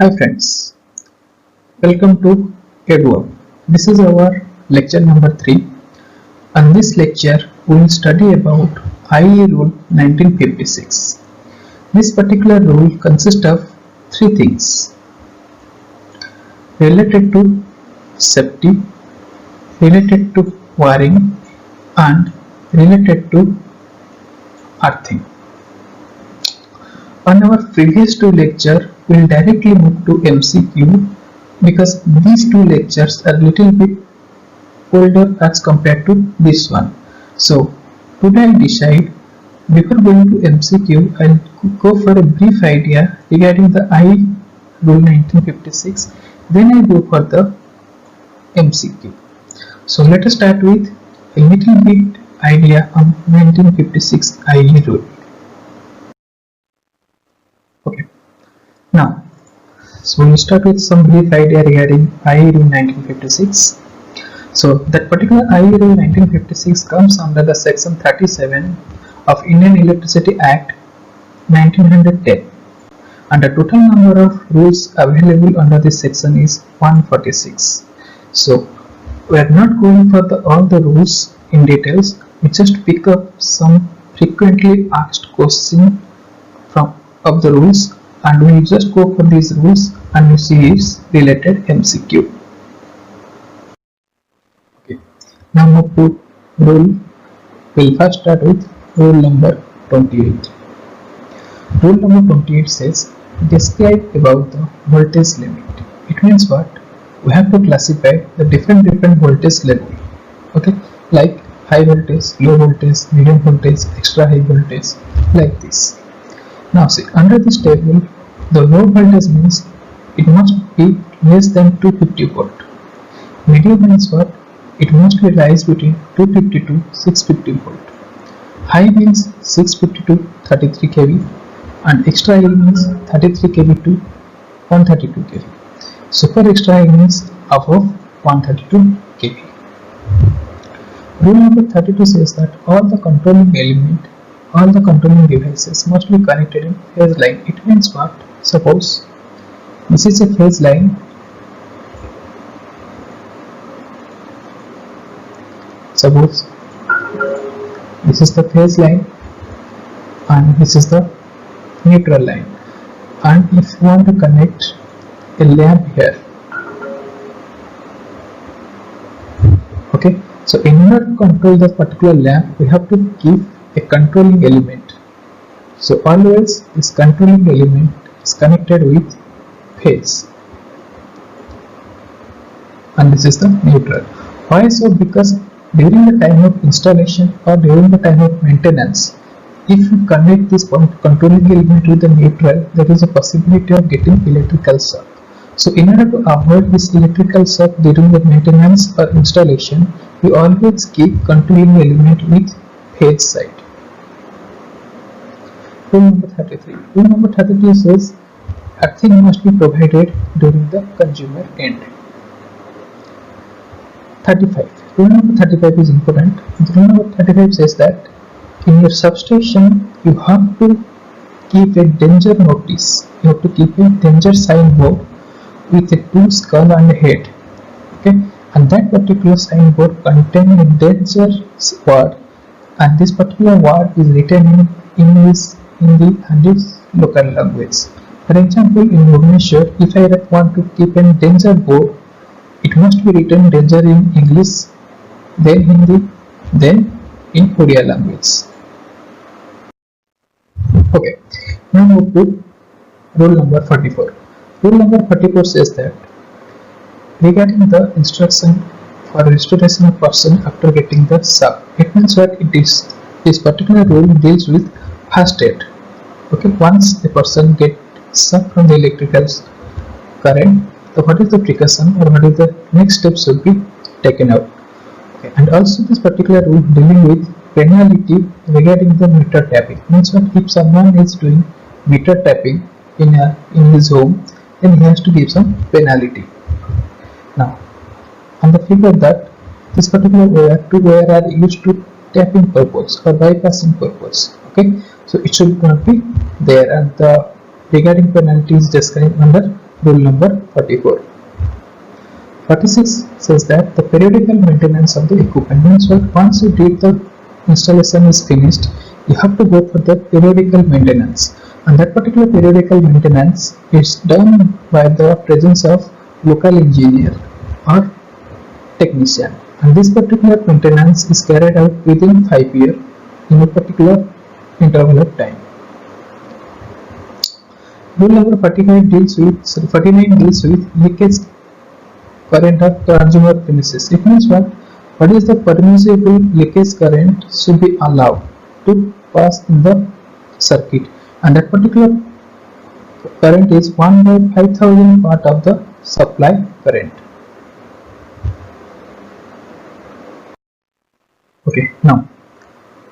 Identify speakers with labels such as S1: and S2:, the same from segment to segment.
S1: Hi friends, welcome to EduUp. This is our lecture number 3. On this lecture, we will study about IE Rule 1956. This particular rule consists of three things related to safety, related to wiring, and related to earthing. On our previous two lectures, we will directly move to MCQ because these two lectures are little bit older as compared to this one. So today I decide before going to MCQ, I'll go for a brief idea regarding the IE Rule 1956. Then I go for the MCQ. So let us start with a little bit idea on 1956 IE Rule. Okay. Now, so we'll start with some brief idea regarding IE Rule 1956. So that particular IE Rule 1956 comes under the section 37 of Indian Electricity Act 1910, and the total number of rules available under this section is 146. So we are not going for all the rules in details. We just pick up some frequently asked questions of the rules, and we just go for these rules and we see its related MCQ. Okay. Now move to rule. We'll first start with rule number 28. Rule number 28 says, describe about the voltage limit. It means what? We have to classify the different voltage level. Okay, like high voltage, low voltage, medium voltage, extra high voltage, like this. Now see, under this table, the low voltage means it must be less than 250 volt. Medium means what? It must be rise between 250 to 650 volt. High means 650 to 33 kV, and extra high means 33 kV to 132 kV. Super extra high means above 132 kV. Rule number 32 says that all the controlling devices must be connected in phase line. It means what? Suppose this is a phase line. Suppose this is the phase line and this is the neutral line, and if you want to connect a lamp here, okay, so in order to control the particular lamp, we have to give a controlling element. So always this controlling element is connected with phase, and this is the neutral. Why so? Because during the time of installation or during the time of maintenance, if you connect this controlling element with the neutral, there is a possibility of getting electrical shock. So in order to avoid this electrical shock during the maintenance or installation, we always keep controlling element with phase side. Rule number 33. Rule number 33 says earthing must be provided during the consumer end. 35. Rule number 35 is important. Rule number 35 says that in your substation you have to keep a danger notice. You have to keep a danger signboard with a two skull and a head. Okay, and that particular signboard contains a danger word, and this particular word is written in English, Hindi, and its local language. For example, in Bhubaneswar, if I want to keep a danger board, it must be written danger in English, then Hindi, then in Odia language. Okay, now move to rule number 44. Rule number 44 says that regarding the instruction for restoration of person after getting the shock, it means that it is this particular rule deals with first aid. Okay, once the person gets shock from the electrical current, so what is the precaution or what is the next step should be taken out. Okay, and also this particular rule dealing with penalty regarding the meter tapping. Means what? If someone is doing meter tapping in his home, then he has to give some penalty. Now, on the figure that this particular wire, two wires are used to tapping purpose or bypassing purpose. Okay, so it should not be there, and the regarding penalty is described under rule number 44. 46 says that the periodical maintenance of the equipment means that once you did the installation is finished, you have to go for the periodical maintenance, and that particular periodical maintenance is done by the presence of local engineer or technician, and this particular maintenance is carried out within 5 years in a particular interval of time. Rule number 49 deals with leakage current of consumer premises. It means what is the permissible leakage current should be allowed to pass in the circuit, and that particular current is 1 by 5000 part of the supply current. Okay, now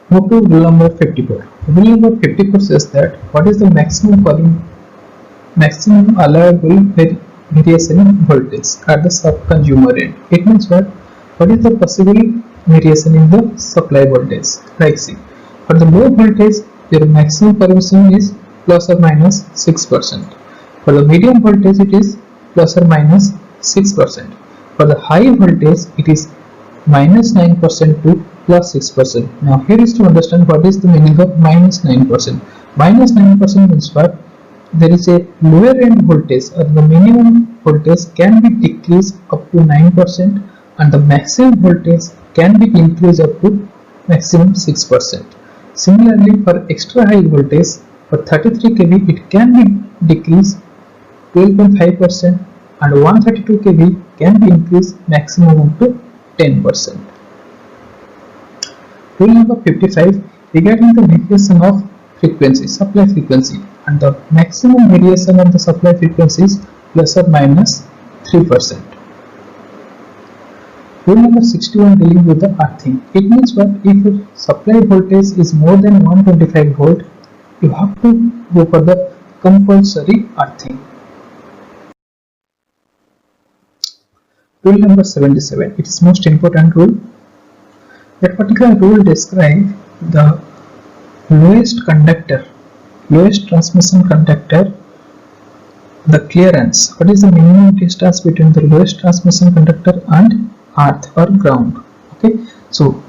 S1: move to rule number 54. Rule number 54 says that what is the maximum allowable variation in voltage at the sub-consumer end. It means what is the possible variation in the supply voltage. Like see, for the low voltage, your maximum permission is plus or minus 6%. For the medium voltage, it is plus or minus 6%. For the high voltage, it is minus 9% to plus 6%. Now here is to understand what is the meaning of minus 9%. Minus 9% means what? There is a lower end voltage, or the minimum voltage can be decreased up to 9%, and the maximum voltage can be increased up to maximum 6%. Similarly, for extra high voltage, for 33 kV, it can be decreased 12.5%, and 132 kV can be increased maximum up to 10%. Rule number 55 regarding the variation of frequency, supply frequency, and the maximum variation of the supply frequency is plus or minus 3%. Rule number 61 dealing with the earthing. It means what? If your supply voltage is more than 125 volt, you have to go for the compulsory earthing. Rule number 77. It is most important rule. That particular rule describes the lowest transmission conductor, the clearance. What is the minimum distance between the lowest transmission conductor and earth or ground? Okay, so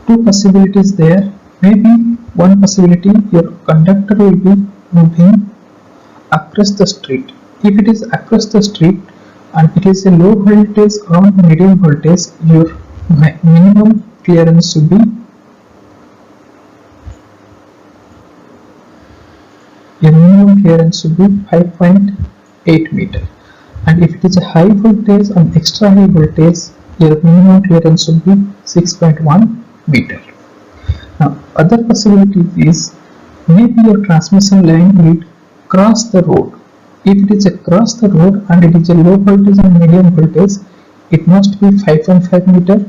S1: two possibilities there. Maybe one possibility, your conductor will be moving across the street. If it is across the street and it is a low voltage or medium voltage, your minimum clearance should be 5.8 meter, and if it is a high voltage and extra high voltage, your minimum clearance should be 6.1 meter. Now, other possibility is maybe your transmission line will cross the road. If it is across the road and it is a low voltage and medium voltage, it must be 5.5 meter,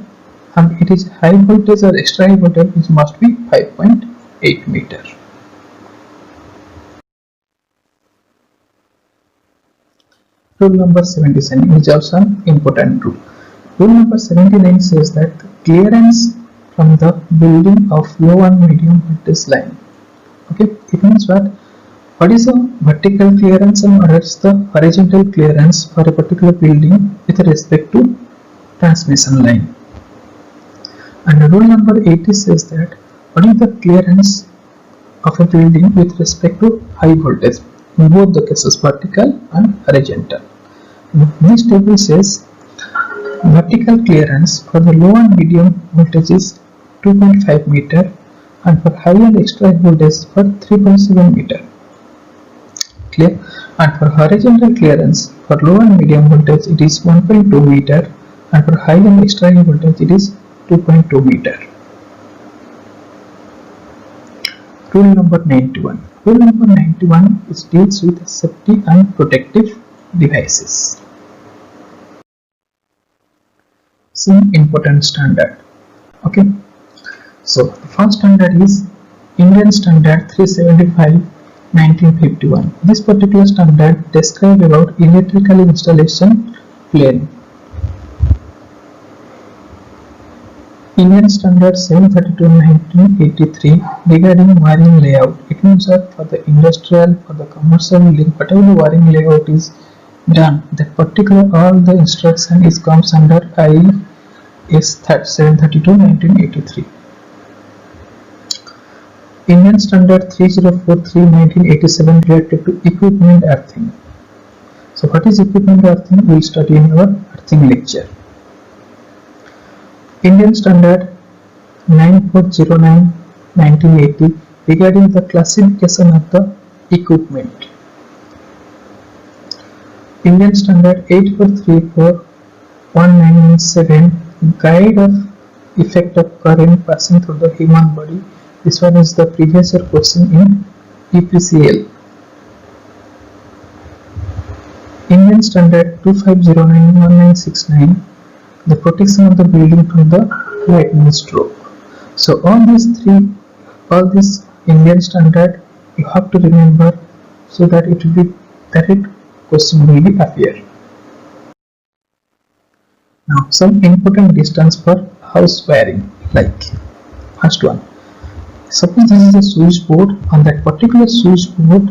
S1: and it is high voltage or extra high voltage, it must be 5.8 meter. Rule number 77 is also an important rule. Rule number 79 says that the clearance from the building of low and medium voltage line. Okay, it means what is the vertical clearance and what is the horizontal clearance for a particular building with respect to transmission line. And rule number 80 says that what is the clearance of a building with respect to high voltage in both the cases, vertical and horizontal. This table says vertical clearance for the low and medium voltage is 2.5 meter, and for high and extra high voltage for 3.7 meter. Clear? And for horizontal clearance for low and medium voltage it is 1.2 meter, and for high and extra high voltage it is 2.2 meter. Rule number 91. Rule number 91 is deals with safety and protective devices. Some important standard. Okay, so the first standard is Indian Standard 375 1951. This particular standard describes about electrical installation plane. Indian Standard 732 1983 regarding wiring layout. It means that for the industrial, for the commercial link, whatever the wiring layout is Done. That particular all the instruction is comes under IS 732 1983. Indian Standard 3043 1987 related to equipment earthing. So what is equipment earthing? We will study in our earthing lecture. Indian Standard 9409 1980 regarding the classification of the equipment. Indian Standard 8434 1917 Guide of effect of current passing through the human body. This one is the previous year question in EPCL. Indian Standard 2509 1969 the protection of the building from the lightning stroke. So all this Indian Standard you have to remember so that it will be that question will be appear. Now some important distance for house wiring, like first one. Suppose this is a switchboard. On that particular switchboard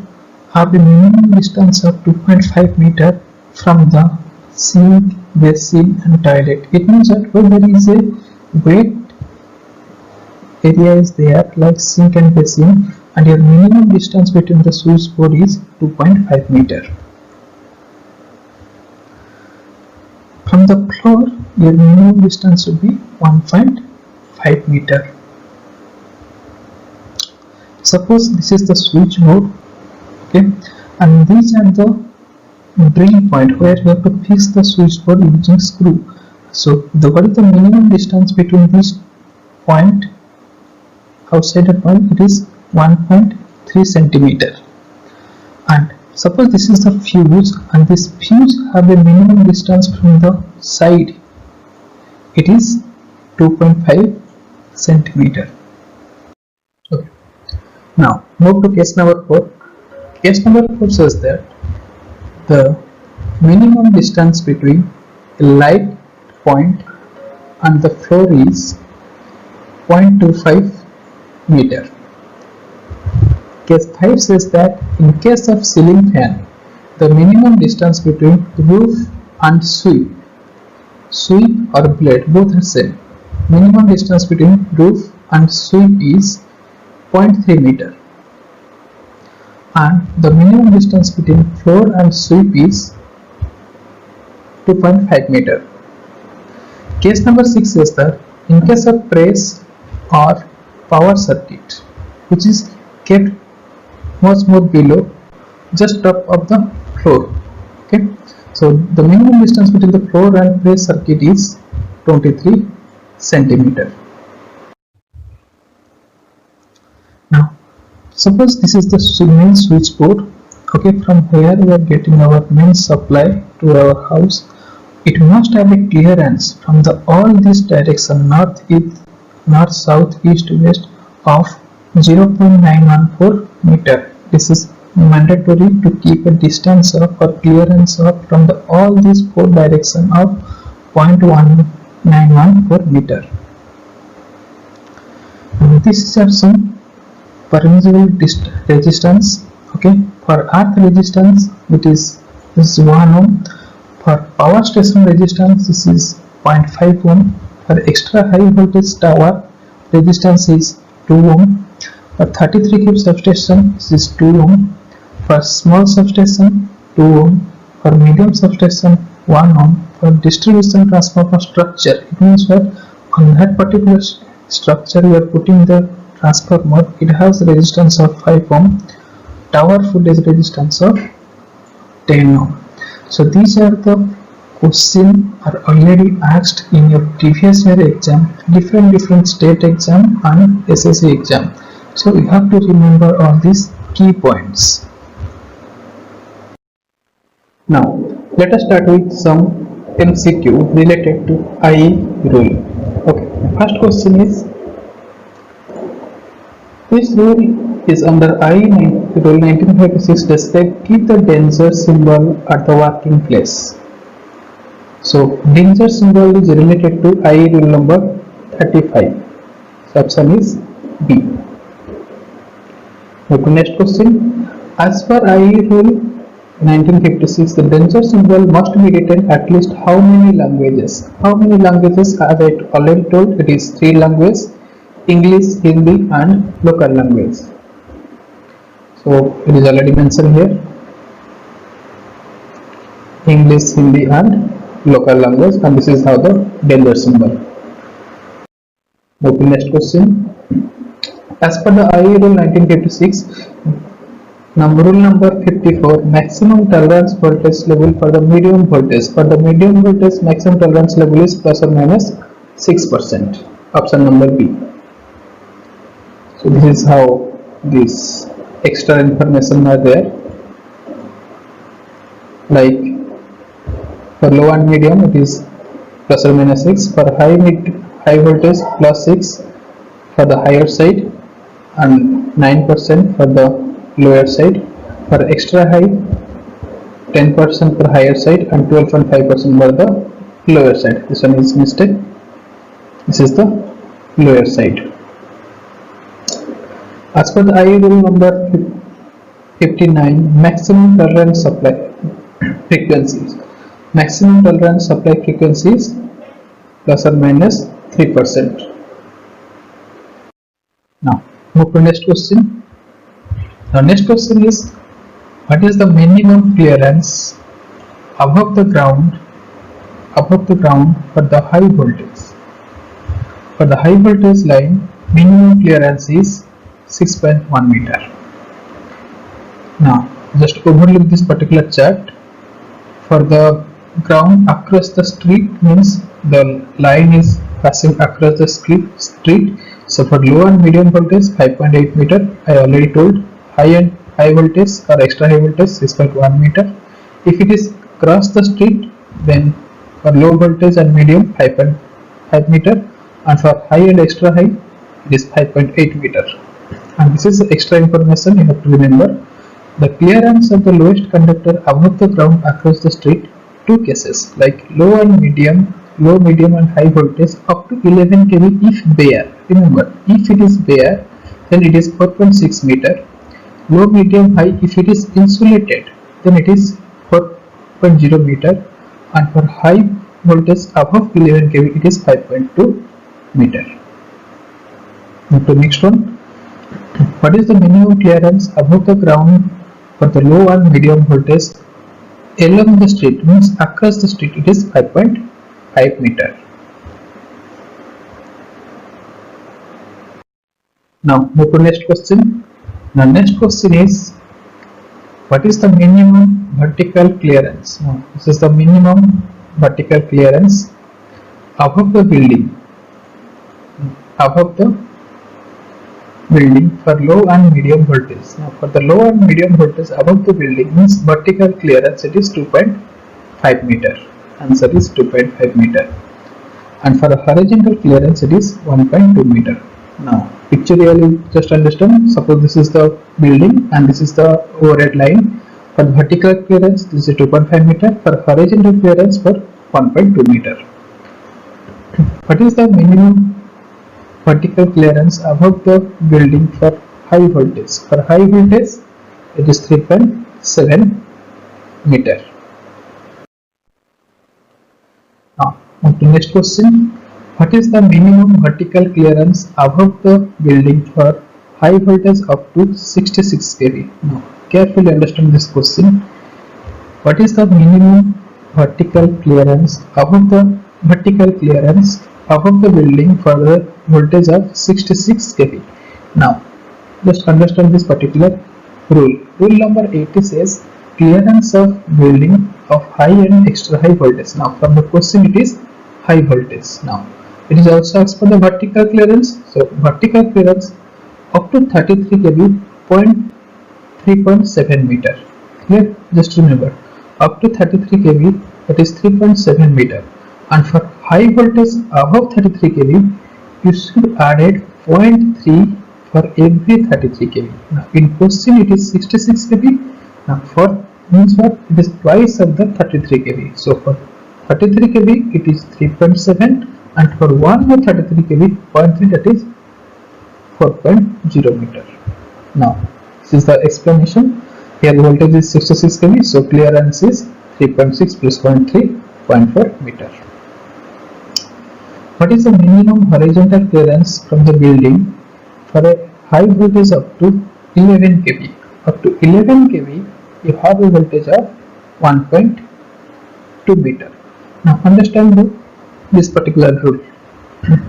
S1: have a minimum distance of 2.5 meter from the sink, basin and toilet. It means that when there is a wet area is there like sink and basin, and your minimum distance between the switchboard is 2.5 meter. From the floor, your minimum distance will be 1.5 meter. Suppose this is the switchboard, okay, and these are the drill point where you have to fix the switchboard using screw. So what is the minimum distance between this point outside the point? It is 1.3 centimeter. And suppose this is the fuse, and this fuse have a minimum distance from the side. It is 2.5 centimeter. Okay. Now move to case number 4. Case number 4 says that the minimum distance between a light point and the floor is 0.25 meter. Case 5 says that in case of ceiling fan, the minimum distance between roof and sweep or blade both are same. Minimum distance between roof and sweep is 0.3 meter. And the minimum distance between floor and sweep is 2.5 meter. Case number 6 says that in case of press or power circuit which is kept much more below just top of the floor, okay, so the minimum distance between the floor and press circuit is 23 centimeter. Now suppose this is the main switchboard, okay, from here we are getting our main supply to our house. It must have a clearance from the all this direction, north, east, north, south, east, west of 0.914 meter. This is mandatory to keep a distance of or clearance of from the all these four direction of 0.1914 meter. And this is some permissible resistance, okay. For earth resistance it is 1 ohm. For power station resistance this is 0.5 ohm. For extra high voltage tower resistance is 2 ohm. For 33 kV substation this is 2 ohm. For small substation 2 ohm. For medium substation 1 ohm. For distribution transformer structure, it means that on that particular structure you are putting the transformer, it has resistance of 5 ohm. Tower footage resistance of 10 ohm. So these are the questions are already asked in your previous year exam, different state exam and SSC exam. So you have to remember all these key points. Now let us start with some MCQ related to IE rule. Okay, first question is, this rule is under IE rule 1936. Describe, keep the danger symbol at the working place. So danger symbol is related to IE rule number 35. So option is B. Now to next question. As per IE rule In 1956, the danger symbol must be written at least how many languages? How many languages? As I already told, it is 3 languages: English, Hindi, and local language. So it is already mentioned here: English, Hindi, and local language, and this is how the danger symbol. Move to next question. As per the IE rule 1956, rule number 54, maximum tolerance voltage level for the medium voltage. For the medium voltage, maximum tolerance level is plus or minus 6%. Option number B. So this is how these extra information are there. Like for low and medium, it is plus or minus 6. For high voltage, plus 6 for the higher side, and 9% for the lower side. For extra high, 10% for higher side and 12.5% for the lower side. This one is mistake. This is the lower side. As per the IE rule number 59, maximum tolerance supply frequencies. Maximum tolerance supply frequencies plus or minus 3%. Now move to next question. Now next question is, what is the minimum clearance above the ground for the high voltage? For the high voltage line, minimum clearance is 6.1 meter. Now just overlook this particular chart. For the ground across the street means the line is passing across the street. So for low and medium voltage, 5.8 meter. I already told. High voltage or extra high voltage, 6.1 meter. If it is cross the street, then for low voltage and medium, 5.5 meter, and for high and extra high, it is 5.8 meter. And this is extra information you have to remember. The clearance of the lowest conductor above the ground across the street, two cases like low, medium and high voltage up to 11 kV if bare. Remember, if it is bare, then it is 4.6 meter. Low, medium, high, if it is insulated, then it is 4.0 meter, and for high voltage above 11 kV, it is 5.2 meter. Move to next one. What is the minimum clearance above the ground for the low and medium voltage along the street? Means across the street, it is 5.5 meter. Now move to next question. Now next question is, what is the minimum vertical clearance? Now this is the minimum vertical clearance above the building. For low and medium voltage. Now for the low and medium voltage above the building means vertical clearance, it is 2.5 meter. Answer is 2.5 meter. And for a horizontal clearance, it is 1.2 meter. Now pictorially just understand. Suppose this is the building and this is the overhead line. For vertical clearance, this is 2.5 meter. For horizontal clearance, for 1.2 meter. What is the minimum vertical clearance above the building for high voltage? For high voltage, it is 3.7 meter. Now on to next question. What is the minimum vertical clearance above the building for high voltage up to 66 kV? Now carefully understand this question. What is the minimum vertical clearance above the building for the voltage of 66 kV? Now just understand this particular rule. Rule number 80 says clearance of building of high and extra high voltage. Now from the question, it is high voltage. Now it is also as per the vertical clearance. So vertical clearance up to 33 kV, 3.7 meter. Clear? Just remember, up to 33 kV, that is 3.7 meter. And for high voltage above 33 kV, you should add 0.3 for every 33 kV. Now in question, it is 66 kV. Now for means what? It is twice of the 33 kV. So for 33 kV, it is 3.7, and for one more 33 kV, 0.3, that is 4.0 meter. Now this is the explanation. Here voltage is 66 kV, so clearance is 3.6 plus 0.3, 0.4 meter. What is the minimum horizontal clearance from the building for a high voltage up to 11 kV? Up to 11 kV, you have a voltage of 1.2 meter. Now understand this particular rule.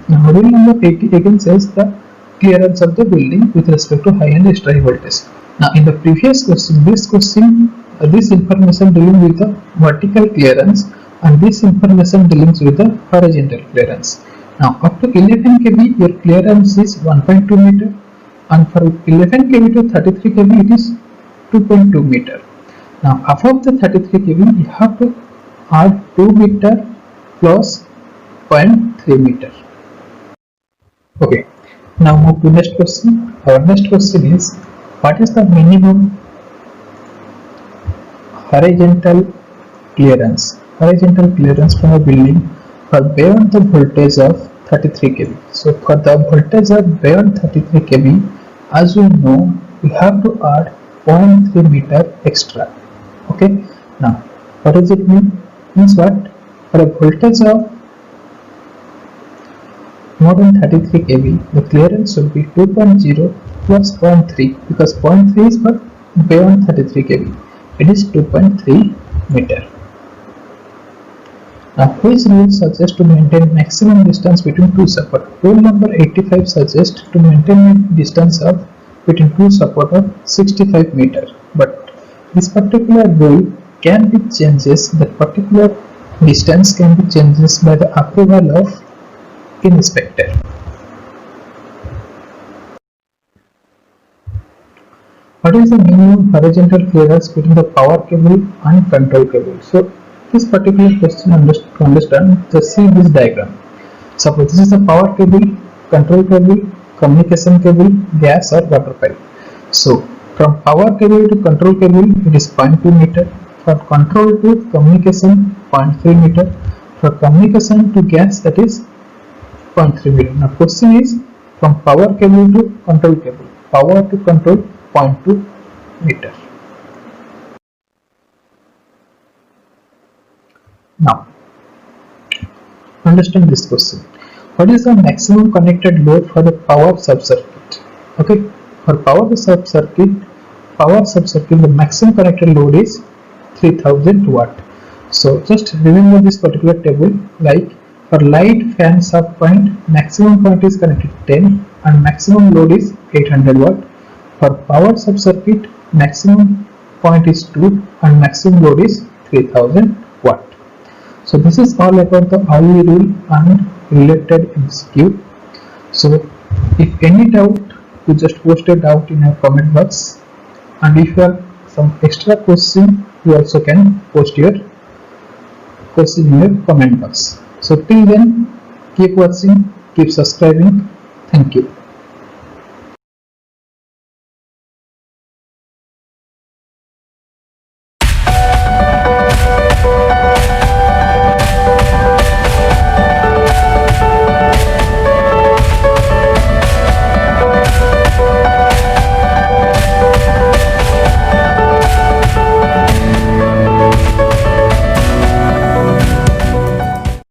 S1: Now rule number 80 again says the clearance of the building with respect to high and extra high voltage. Now in the previous question, this information dealing with the vertical clearance and this information dealing with the horizontal clearance. Now up to 11 kV your clearance is 1.2 meter and for 11 kV to 33 kV it is 2.2 meter. Now above the 33 kV you have to add 2 meter plus 0.3 meter. Okay, now move to next question. Our next question is, what is the minimum horizontal clearance from a building for beyond the voltage of 33 kV? So for the voltage of beyond 33 kV, as you know, we have to add 0.3 meter extra. Okay, now what does it mean? Means what? For a voltage of more than 33 kV, the clearance should be 2.0 plus 0.3 because 0.3 is for beyond 33 kV. It is 2.3 meter. Now which rule suggests to maintain maximum distance between two support? Rule number 85 suggests to maintain a distance of between two support of 65 meter. But this particular rule can be changes. That particular distance can be changes by the approval of inspector. What is the minimum horizontal clearance between the power cable and control cable? So this particular question to understand, just see this diagram. Suppose this is the power cable, control cable, communication cable, gas or water pipe. So from power cable to control cable it is 0.2 meter, for control to communication 0.3 meter, for communication to gas that is 0.3 meter. Now question is from power cable to control cable, power to control 0.2 meter. Now understand this question. What is the maximum connected load for the power sub-circuit? Okay, for power sub-circuit, the maximum connected load is 3000 watt. So just remember this particular table, like for light fan sub point, maximum point is connected 10 and maximum load is 800 watt. For power sub circuit, maximum point is 2 and maximum load is 3000 watt. So this is all about the Pauli rule and related MCQ. So if any doubt, you just post a doubt in our comment box, and if you have some extra question, you also can post your question in your comment box. So till then, keep watching, keep subscribing. Thank you.